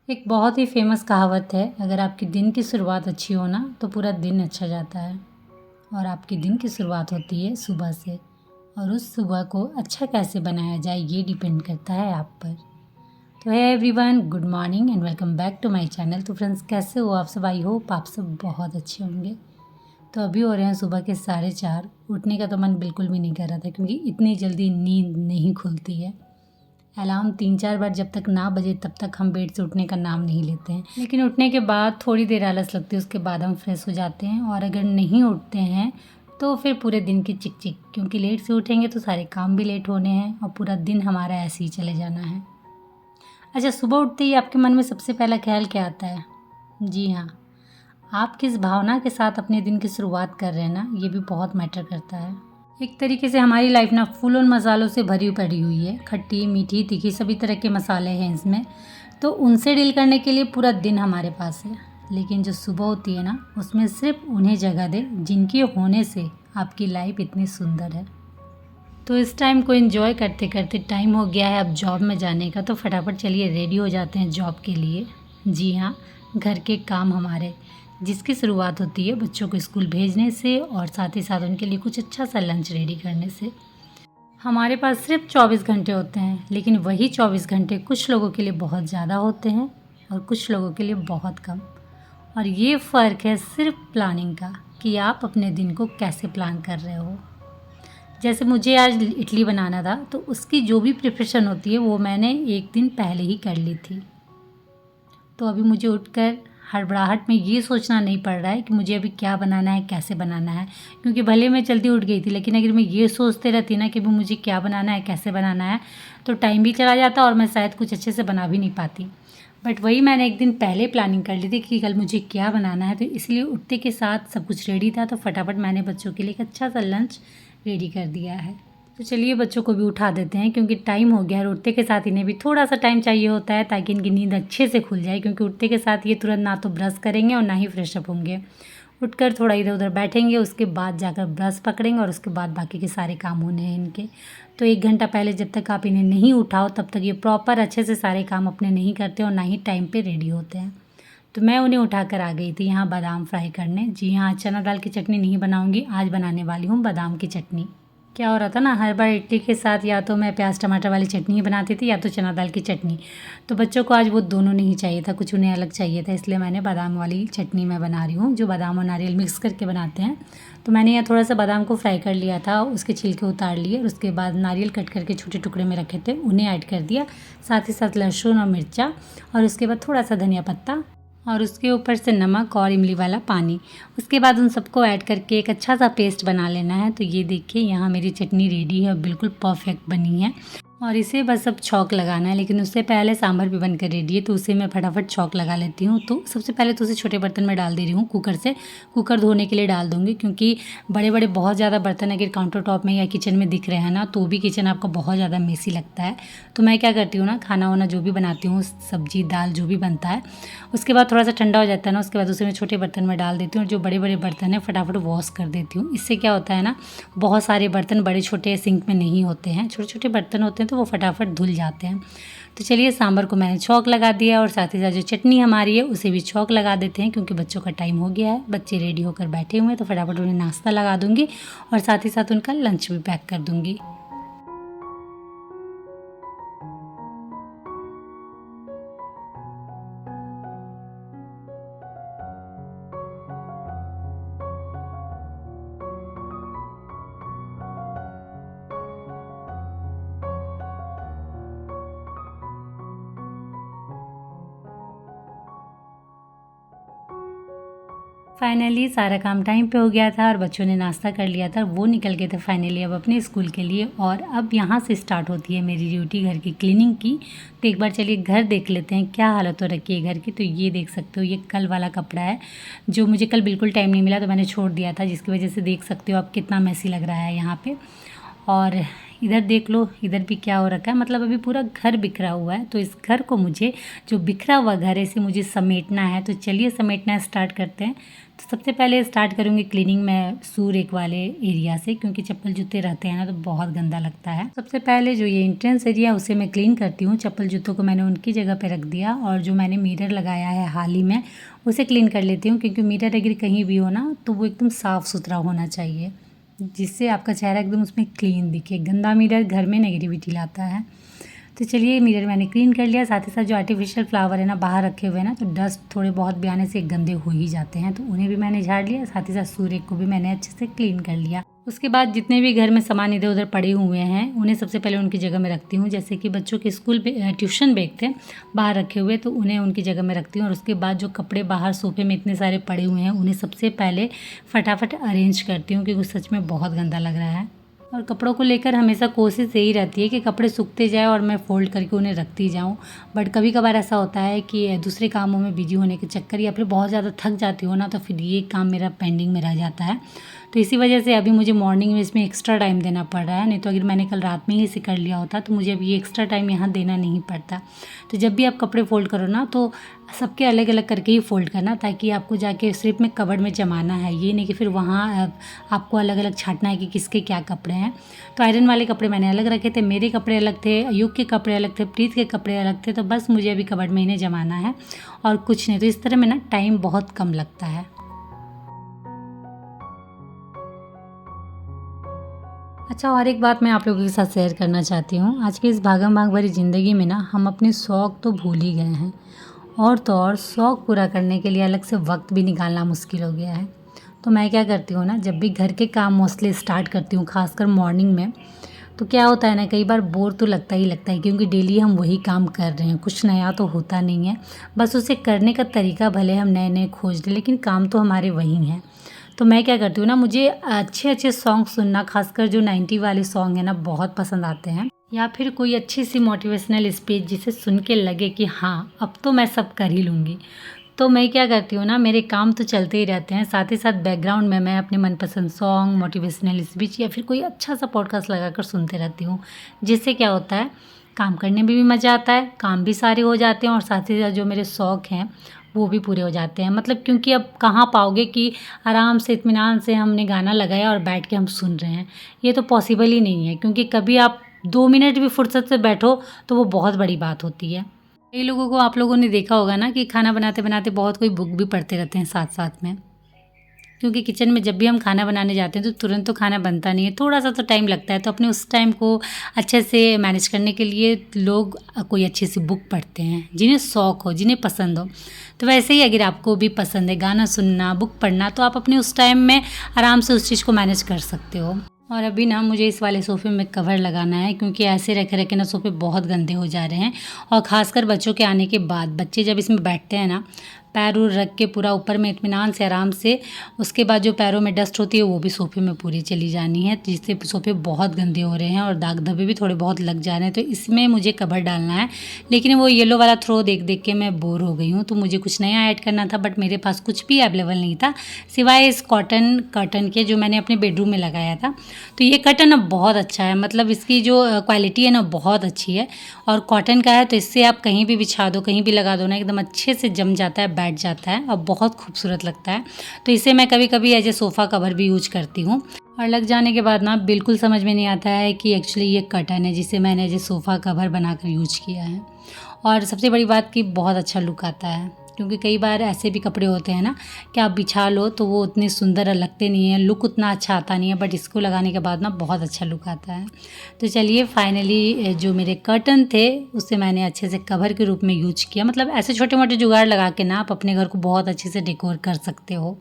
एक बहुत ही फेमस कहावत है, अगर आपकी दिन की शुरुआत अच्छी हो ना तो पूरा दिन अच्छा जाता है। और आपकी दिन की शुरुआत होती है सुबह से, और उस सुबह को अच्छा कैसे बनाया जाए ये डिपेंड करता है आप पर। तो है everyone, good morning and welcome back to my channel. तो फ्रेंड्स, कैसे हो आप सब? आई होप आप सब बहुत अच्छे होंगे। तो अभी हो रहे हैं सुबह के 4:30। उठने का तो मन बिल्कुल भी नहीं कर रहा था, क्योंकि इतनी जल्दी नींद नहीं खुलती है। अलार्म 3-4 बार जब तक ना बजे तब तक हम बेड से उठने का नाम नहीं लेते हैं, लेकिन उठने के बाद थोड़ी देर आलस लगती है, उसके बाद हम फ्रेश हो जाते हैं। और अगर नहीं उठते हैं तो फिर पूरे दिन की चिक चिक, क्योंकि लेट से उठेंगे तो सारे काम भी लेट होने हैं और पूरा दिन हमारा ऐसे ही चले जाना है। अच्छा, सुबह उठते ही आपके मन में सबसे पहला ख्याल क्या आता है? जी हाँ, आप किस भावना के साथ अपने दिन की शुरुआत कर रहे हैं ना, ये भी बहुत मैटर करता है। एक तरीके से हमारी लाइफ ना फूल और मसालों से भरी पड़ी हुई है। खट्टी, मीठी, तीखी सभी तरह के मसाले हैं इसमें, तो उनसे डील करने के लिए पूरा दिन हमारे पास है। लेकिन जो सुबह होती है ना, उसमें सिर्फ उन्हें जगह दे जिनके होने से आपकी लाइफ इतनी सुंदर है। तो इस टाइम को एंजॉय करते करते टाइम हो गया है अब जॉब में जाने का, तो फटाफट चलिए रेडी हो जाते हैं जॉब के लिए। जी हाँ, घर के काम हमारे, जिसकी शुरुआत होती है बच्चों को स्कूल भेजने से और साथ ही साथ उनके लिए कुछ अच्छा सा लंच रेडी करने से। हमारे पास सिर्फ 24 घंटे होते हैं, लेकिन वही 24 घंटे कुछ लोगों के लिए बहुत ज़्यादा होते हैं और कुछ लोगों के लिए बहुत कम। और ये फ़र्क है सिर्फ प्लानिंग का, कि आप अपने दिन को कैसे प्लान कर रहे हो। जैसे मुझे आज इडली बनाना था, तो उसकी जो भी प्रिपरेशन होती है वो मैंने एक दिन पहले ही कर ली थी। तो अभी मुझे उठकर हड़बड़ाहट में ये सोचना नहीं पड़ रहा है कि मुझे अभी क्या बनाना है, कैसे बनाना है। क्योंकि भले मैं जल्दी उठ गई थी, लेकिन अगर मैं ये सोचते रहती ना कि भी मुझे क्या बनाना है, कैसे बनाना है, तो टाइम भी चला जाता और मैं शायद कुछ अच्छे से बना भी नहीं पाती। बट वही मैंने एक दिन पहले प्लानिंग कर ली थी कि कल मुझे क्या बनाना है, तो इसलिए उठते के साथ सब कुछ रेडी था, तो फटाफट मैंने बच्चों के लिए एक अच्छा सा लंच रेडी कर दिया है। तो चलिए बच्चों को भी उठा देते हैं, क्योंकि टाइम हो गया है। उठते के साथ इन्हें भी थोड़ा सा टाइम चाहिए होता है, ताकि इनकी नींद अच्छे से खुल जाए। क्योंकि उठते के साथ ये तुरंत ना तो ब्रश करेंगे और ना ही फ्रेश अप होंगे। उठकर थोड़ा इधर उधर बैठेंगे, उसके बाद जाकर ब्रश पकड़ेंगे और उसके बाद बाकी के सारे काम होने हैं इनके। तो 1 घंटा पहले जब तक आप इन्हें नहीं उठाओ, तब तक ये प्रॉपर अच्छे से सारे काम अपने नहीं करते और ना ही टाइम पे रेडी होते हैं। तो मैं उन्हें उठाकर आ गई थी यहाँ बादाम फ्राई करने। जी हाँ, चना दाल की चटनी नहीं बनाऊँगी, आज बनाने वाली हूँ बादाम की चटनी। क्या हो रहा था ना, हर बार इडली के साथ या तो मैं प्याज टमाटर वाली चटनी ही बनाती थी या तो चना दाल की चटनी। तो बच्चों को आज वो दोनों नहीं चाहिए था, कुछ उन्हें अलग चाहिए था, इसलिए मैंने बादाम वाली चटनी मैं बना रही हूँ, जो बादाम और नारियल मिक्स करके बनाते हैं। तो मैंने यहाँ थोड़ा सा बादाम को फ्राई कर लिया था, उसके छिलके उतार लिए और उसके बाद नारियल कट करके छोटे टुकड़े में रखे थे, उन्हें ऐड कर दिया। साथ ही साथ लहसुन और मिर्चा, और उसके बाद थोड़ा सा धनिया पत्ता, और उसके ऊपर से नमक और इमली वाला पानी। उसके बाद उन सबको ऐड करके एक अच्छा सा पेस्ट बना लेना है। तो ये देखिए, यहाँ मेरी चटनी रेडी है, बिल्कुल परफेक्ट बनी है। और इसे बस अब छौंक लगाना है, लेकिन उससे पहले सांभर भी बनकर रेडी है, तो उसे मैं फटाफट छौंक लगा लेती हूँ। तो सबसे पहले तो उसे छोटे बर्तन में डाल दे रही हूँ कुकर से। कुकर धोने के लिए डाल दूँगी, क्योंकि बड़े बड़े बहुत ज़्यादा बर्तन अगर काउंटर टॉप में या किचन में दिख रहे हैं ना, तो भी किचन आपका बहुत ज़्यादा मेसी लगता है। तो मैं क्या करती हूँ ना, खाना वाना जो भी बनाती हूँ, सब्जी दाल जो भी बनता है, उसके बाद थोड़ा सा ठंडा हो जाता है ना, उसके बाद उसे मैं छोटे बर्तन में डाल देती हूँ और जो बड़े बड़े बर्तन हैं फटाफट वॉश कर देती हूँ। इससे क्या होता है ना, बहुत सारे बर्तन बड़े छोटे सिंक में नहीं होते हैं, छोटे छोटे बर्तन होते हैं, तो वो फटाफट धुल जाते हैं। तो चलिए, सांभर को मैंने छौंक लगा दिया और साथ ही साथ जो चटनी हमारी है उसे भी छौंक लगा देते हैं, क्योंकि बच्चों का टाइम हो गया है। बच्चे रेडी होकर बैठे हुए हैं, तो फटाफट उन्हें नाश्ता लगा दूँगी और साथ ही साथ उनका लंच भी पैक कर दूँगी। फाइनली सारा काम टाइम पे हो गया था और बच्चों ने नाश्ता कर लिया था, वो निकल गए थे फाइनली अब अपने स्कूल के लिए। और अब यहाँ से स्टार्ट होती है मेरी ड्यूटी घर की क्लीनिंग की। तो एक बार चलिए घर देख लेते हैं क्या हालत हो रखी है घर की। तो ये देख सकते हो, ये कल वाला कपड़ा है, जो मुझे कल बिल्कुल टाइम नहीं मिला तो मैंने छोड़ दिया था, जिसकी वजह से देख सकते हो आप कितना मैसी लग रहा है यहाँ पर। और इधर देख लो, इधर भी क्या हो रखा है, मतलब अभी पूरा घर बिखरा हुआ है। तो इस घर को मुझे, जो बिखरा हुआ घर है, इसे मुझे समेटना है। तो चलिए समेटना स्टार्ट करते हैं। तो सबसे पहले स्टार्ट करूँगी क्लीनिंग मैं सूर एक वाले एरिया से, क्योंकि चप्पल जूते रहते हैं ना तो बहुत गंदा लगता है। सबसे पहले जो ये एंट्रेंस एरिया है उसे मैं क्लीन करती हूँ। चप्पल जूतों को मैंने उनकी जगह पे रख दिया, और जो मैंने मिरर लगाया है हाल ही में उसे क्लीन कर लेती हूँ, क्योंकि मिरर अगर कहीं भी हो ना तो वो एकदम साफ़ सुथरा होना चाहिए, जिससे आपका चेहरा एकदम उसमें क्लीन दिखे। गंदा मिरर घर में नेगेटिविटी लाता है। तो चलिए मिरर मैंने क्लीन कर लिया। साथ ही साथ जो आर्टिफिशियल फ्लावर है ना बाहर रखे हुए हैं ना, तो डस्ट थोड़े बहुत भी आने से गंदे हो ही जाते हैं, तो उन्हें भी मैंने झाड़ लिया। साथ ही साथ सूर्य को भी मैंने अच्छे से क्लीन कर लिया। उसके बाद जितने भी घर में सामान इधर उधर पड़े हुए हैं उन्हें सबसे पहले उनकी जगह में रखती हूँ। जैसे कि बच्चों के स्कूल ट्यूशन बैग थे बाहर रखे हुए, तो उन्हें उनकी जगह में रखती हूँ। और उसके बाद जो कपड़े बाहर सोफे में इतने सारे पड़े हुए हैं उन्हें सबसे पहले फटाफट अरेंज करती हूँ, क्योंकि सच में बहुत गंदा लग रहा है। और कपड़ों को लेकर हमेशा कोशिश यही रहती है कि कपड़े सूखते जाए और मैं फ़ोल्ड करके उन्हें रखती जाऊँ। बट कभी कभार ऐसा होता है कि दूसरे कामों में बिजी होने के चक्कर या फिर बहुत ज़्यादा थक जाती हो ना, तो फिर ये काम मेरा पेंडिंग में रह जाता है। तो इसी वजह से अभी मुझे मॉर्निंग में इसमें एक्स्ट्रा टाइम देना पड़ रहा है। नहीं तो अगर मैंने कल रात में ही इसे कर लिया होता तो मुझे अभी ये एक्स्ट्रा टाइम यहाँ देना नहीं पड़ता। तो जब भी आप कपड़े फ़ोल्ड करो ना तो सबके अलग अलग करके ही फ़ोल्ड करना, ताकि आपको जाके सिर्फ में कबर्ड में जमाना है, ये नहीं कि फिर वहाँ आपको अलग अलग छांटना है कि किसके क्या कपड़े हैं। तो आयरन वाले कपड़े मैंने अलग रखे थे, मेरे कपड़े अलग थे, अयूब के कपड़े अलग थे, प्रीत के कपड़े अलग थे। तो बस मुझे अभी कबर्ड में इन्हें जमाना है और कुछ नहीं। तो इस तरह में ना टाइम बहुत कम लगता है। अच्छा, और एक बात मैं आप लोगों के साथ शेयर करना चाहती हूँ। आज की इस भागम भाग भरी ज़िंदगी में ना हम अपने शौक़ तो भूल ही गए हैं, और तो और शौक़ पूरा करने के लिए अलग से वक्त भी निकालना मुश्किल हो गया है। तो मैं क्या करती हूँ ना, जब भी घर के काम मोस्टली स्टार्ट करती हूँ खासकर मॉर्निंग में, तो क्या होता है ना, कई बार बोर तो लगता ही, क्योंकि डेली हम वही काम कर रहे हैं, कुछ नया तो होता नहीं है। बस उसे करने का तरीका भले हम नए नए खोज लें, लेकिन काम तो हमारे वही हैं। तो मैं क्या करती हूँ ना, मुझे अच्छे अच्छे सॉन्ग सुनना, खासकर जो 90 वाले सॉन्ग हैं ना बहुत पसंद आते हैं, या फिर कोई अच्छी सी मोटिवेशनल स्पीच जिसे सुन के लगे कि हाँ अब तो मैं सब कर ही लूँगी। तो मैं क्या करती हूँ ना, मेरे काम तो चलते ही रहते हैं, साथ ही साथ बैकग्राउंड में मैं अपने मनपसंद सॉन्ग, मोटिवेशनल स्पीच या फिर कोई अच्छा सा पॉडकास्ट लगाकर सुनते रहती हूँ। जिससे क्या होता है, काम करने में भी मज़ा आता है, काम भी सारे हो जाते हैं, और साथ ही साथ जो मेरे शौक़ हैं वो भी पूरे हो जाते हैं। मतलब क्योंकि अब कहाँ पाओगे कि आराम से इत्मीनान से हमने गाना लगाया और बैठ के हम सुन रहे हैं, ये तो पॉसिबल ही नहीं है। क्योंकि कभी आप 2 मिनट भी फुर्सत से बैठो तो वो बहुत बड़ी बात होती है। कई लोगों को आप लोगों ने देखा होगा ना कि खाना बनाते बनाते बहुत कोई बुक भी पढ़ते रहते हैं साथ साथ में, क्योंकि किचन में जब भी हम खाना बनाने जाते हैं तो तुरंत तो खाना बनता नहीं है, थोड़ा सा तो टाइम लगता है। तो अपने उस टाइम को अच्छे से मैनेज करने के लिए लोग कोई अच्छी सी बुक पढ़ते हैं, जिन्हें शौक़ हो, जिन्हें पसंद हो। तो वैसे ही अगर आपको भी पसंद है गाना सुनना, बुक पढ़ना, तो आप अपने उस टाइम में आराम से उस चीज़ को मैनेज कर सकते हो। और अभी ना मुझे इस वाले सोफ़े में कवर लगाना है, क्योंकि ऐसे रखे रखे ना सोफ़े बहुत गंदे हो जा रहे हैं। और ख़ासकर बच्चों के आने के बाद, बच्चे जब इसमें बैठते हैं ना, पैर उर रख के पूरा ऊपर में इत्मीनान से आराम से, उसके बाद जो पैरों में डस्ट होती है वो भी सोफ़े में पूरी चली जानी है, जिससे सोफ़े बहुत गंदे हो रहे हैं और दाग धब्बे भी थोड़े बहुत लग जा रहे हैं। तो इसमें मुझे कवर डालना है, लेकिन वो येलो वाला थ्रो देख देख के मैं बोर हो गई हूँ। तो मुझे कुछ नया ऐड करना था, बट मेरे पास कुछ भी अवेलेबल नहीं था सिवाय इस कॉटन कर्टन के, जो मैंने अपने बेडरूम में लगाया था। तो ये कर्टन अब बहुत अच्छा है, मतलब इसकी जो क्वालिटी है ना बहुत अच्छी है, और कॉटन का है, तो इससे आप कहीं भी बिछा दो, कहीं भी लगा दो ना, एकदम अच्छे से जम जाता है, बैठ जाता है और बहुत खूबसूरत लगता है। तो इसे मैं कभी कभी एज ए सोफ़ा कवर भी यूज करती हूँ। और लग जाने के बाद ना बिल्कुल समझ में नहीं आता है कि एक्चुअली ये कर्टन है, जिसे मैंने एज ए सोफ़ा कवर बनाकर यूज किया है। और सबसे बड़ी बात कि बहुत अच्छा लुक आता है, क्योंकि कई बार ऐसे भी कपड़े होते हैं ना कि आप बिछा लो तो वो उतने सुंदर लगते नहीं हैं, लुक उतना अच्छा आता नहीं है, बट इसको लगाने के बाद ना बहुत अच्छा लुक आता है। तो चलिए फाइनली जो मेरे कर्टन थे उससे मैंने अच्छे से कवर के रूप में यूज किया। मतलब ऐसे छोटे मोटे जुगाड़ लगा के ना आप अपने घर को बहुत अच्छे से डेकोर कर सकते हो।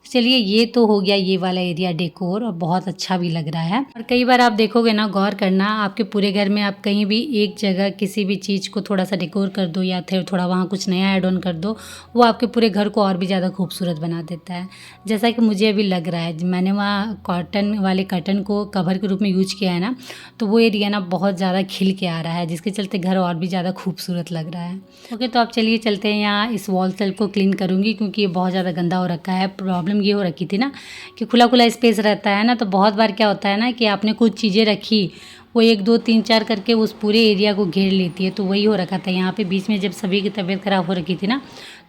चलिए ये तो हो गया ये वाला एरिया डेकोर, और बहुत अच्छा भी लग रहा है। और कई बार आप देखोगे ना, गौर करना, आपके पूरे घर में आप कहीं भी एक जगह किसी भी चीज़ को थोड़ा सा डेकोर कर दो या फिर थोड़ा वहाँ कुछ नया ऐड ऑन कर दो, वो आपके पूरे घर को और भी ज़्यादा खूबसूरत बना देता है। जैसा कि मुझे अभी लग रहा है, मैंने वहाँ कॉटन वाले कर्टन को कवर के रूप में यूज किया है ना, तो वो एरिया ना बहुत ज़्यादा खिल के आ रहा है, जिसके चलते घर और भी ज़्यादा खूबसूरत लग रहा है। ओके, तो आप चलिए चलते हैं, यहाँ इस वॉल सेल्फ को क्लीन करूँगी, क्योंकि ये बहुत ज़्यादा गंदा हो रखा है। प्रॉब्लम प्रॉब्लम ये हो रखी थी ना कि खुला खुला स्पेस रहता है ना, तो बहुत बार क्या होता है ना कि आपने कुछ चीज़ें रखी, वो 1 2 3 4 करके उस पूरे एरिया को घेर लेती है। तो वही हो रखा था यहाँ पे बीच में, जब सभी की तबीयत ख़राब हो रखी थी ना,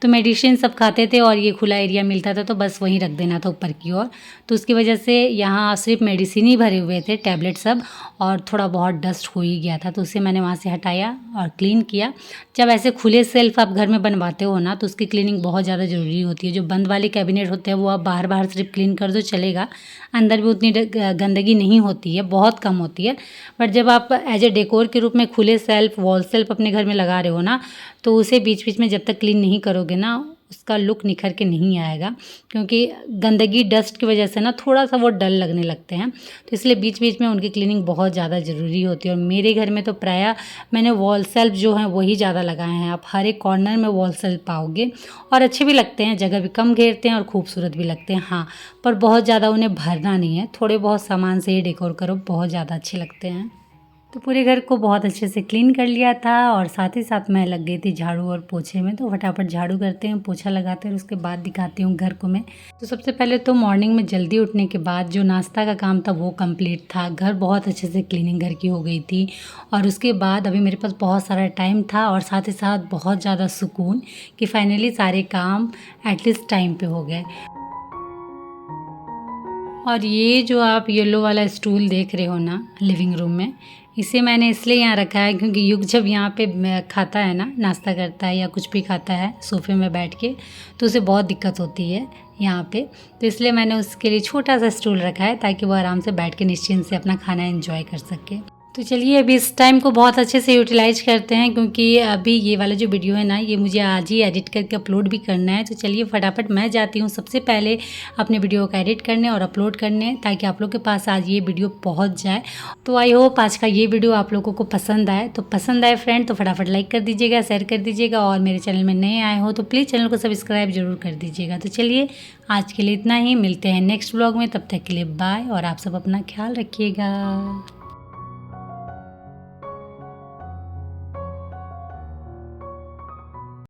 तो मेडिसिन सब खाते थे और ये खुला एरिया मिलता था तो बस वहीं रख देना था ऊपर की ओर। तो उसकी वजह से यहाँ सिर्फ मेडिसिन ही भरे हुए थे, टैबलेट सब, और थोड़ा बहुत डस्ट हो ही गया था, तो उसे मैंने वहाँ से हटाया और क्लीन किया। जब ऐसे खुले सेल्फ आप घर में बनवाते हो ना, तो उसकी क्लीनिंग बहुत ज़्यादा ज़रूरी होती है। जो बंद वाले कैबिनेट होते हैं वो आप बाहर बाहर सिर्फ क्लीन कर दो चलेगा, अंदर भी उतनी गंदगी नहीं होती है, बहुत कम होती है। बट जब आप एज ए डेकोर के रूप में खुले सेल्फ, वॉल सेल्फ अपने घर में लगा रहे हो ना, तो उसे बीच बीच में जब तक क्लीन नहीं करोगे ना, उसका लुक निखर के नहीं आएगा, क्योंकि गंदगी डस्ट की वजह से ना थोड़ा सा वो डल लगने लगते हैं। तो इसलिए बीच बीच में उनकी क्लीनिंग बहुत ज़्यादा ज़रूरी होती है। और मेरे घर में तो प्रायः मैंने वॉल सेल्फ जो हैं वही ज़्यादा लगाए हैं। आप हर एक कॉर्नर में वॉल सेल्फ पाओगे और अच्छे भी लगते हैं, जगह भी कम घेरते हैं और खूबसूरत भी लगते हैं। हाँ, पर बहुत ज़्यादा उन्हें भरना नहीं है, थोड़े बहुत सामान से ही डेकोर करो, बहुत ज़्यादा अच्छे लगते हैं। तो पूरे घर को बहुत अच्छे से क्लीन कर लिया था और साथ ही साथ मैं लग गई थी झाड़ू और पोछे में। तो फटाफट झाड़ू करते हैं, पोछा लगाते हैं और उसके बाद दिखाती हूँ घर को मैं। तो सबसे पहले तो मॉर्निंग में जल्दी उठने के बाद जो नाश्ता का काम था वो कंप्लीट था। घर बहुत अच्छे से क्लीनिंग घर की हो गई थी और उसके बाद अभी मेरे पास बहुत सारा टाइम था और साथ ही साथ बहुत ज़्यादा सुकून कि फाइनली सारे काम एटलीस्ट टाइम पे हो गए। और ये जो आप येलो वाला स्टूल देख रहे हो ना लिविंग रूम में, इसे मैंने इसलिए यहाँ रखा है क्योंकि युग जब यहाँ पे खाता है ना, नाश्ता करता है या कुछ भी खाता है सोफ़े में बैठ के, तो उसे बहुत दिक्कत होती है यहाँ पे। तो इसलिए मैंने उसके लिए छोटा सा स्टूल रखा है ताकि वो आराम से बैठ के निश्चिंत से अपना खाना एंजॉय कर सके। तो चलिए अभी इस टाइम को बहुत अच्छे से यूटिलाइज करते हैं, क्योंकि अभी ये वाला जो वीडियो है ना, ये मुझे आज ही एडिट करके अपलोड भी करना है। तो चलिए फटाफट मैं जाती हूँ सबसे पहले अपने वीडियो को एडिट करने और अपलोड करने, ताकि आप लोग के पास आज ये वीडियो पहुँच जाए। तो आई होप आज का ये वीडियो आप लोगों को पसंद आए। तो पसंद आए फ्रेंड तो फटाफट लाइक कर दीजिएगा, शेयर कर दीजिएगा, और मेरे चैनल में नए आए हो तो प्लीज़ चैनल को सब्सक्राइब जरूर कर दीजिएगा। तो चलिए आज के लिए इतना ही, मिलते हैं नेक्स्ट व्लॉग में, तब तक के लिए बाय और आप सब अपना ख्याल रखिएगा।